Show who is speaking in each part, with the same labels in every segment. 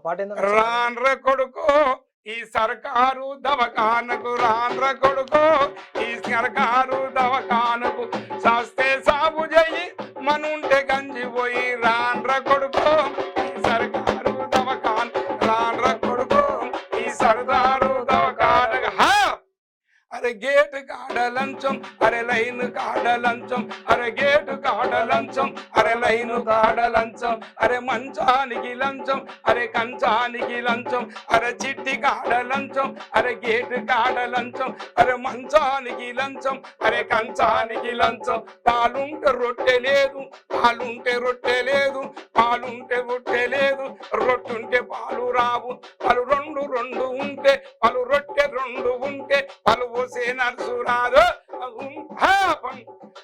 Speaker 1: పాట ఏందో ఒకసారి పాడండి.
Speaker 2: రాన్ర కొడుకో ఈ సర్కారు దవకానకు, రాన్ర కొడుకో ఈ సర్కారు దవకానకు, సస్తే సాగు చెయ్యి మనుంటే గంజి పోయి, రాన్ర కొడుకో ఈ సర్కారు దవకాన, రాన్ర కొడుకో ఈ సర్దారు దవకానకు. అరే గేటు కాడ లంచం, అరే లైన్ కాడ లంచం, అరే గేటు కాడ లంచం, అరే లైన్ కాడ లంచం, అరే మంచానికి లంచం, అరే కంచానికి లంచం, అరే చిట్టి కాడ లంచం, అరే గేటు కాడ లంచం, అరే మంచానికి లంచం, అరే కంచానికి లంచం. పాలుంటే రొట్టె లేదు, పాలుంటే రొట్టె లేదు, పాలుంటే రొట్టె లేదు, రొట్టుంటే పాలు రావు. పలు రెండు రెండు ఉంటే, పలు రొట్టె రెండు ఉంటే, పలు పోసే నర్సు రాదు.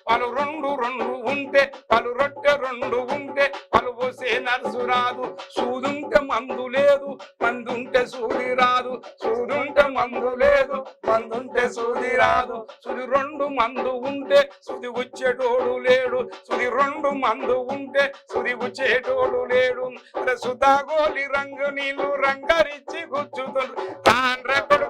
Speaker 2: పలు రెండు రెండు ఉంటే, పలు రొట్టె రెండు ఉంటే, పలు పోసే నర్సు రాదు. సూదుంటే మందు లేదు, మందుంటే సూది రాదు, సూదుంటే మందు లేదు, మందుంటే సూది రాదు. సుది రెండు మందు ఉంటే సుది వచ్చేటోడు లేడు, సుది రెండు మందు ఉంటే సుది వచ్చేటోడు లేడు. సుధాగోలి రంగు నీళ్ళు రంగరిచ్చి కూర్చుతుండ్రు, తాండ్ర కొడుకు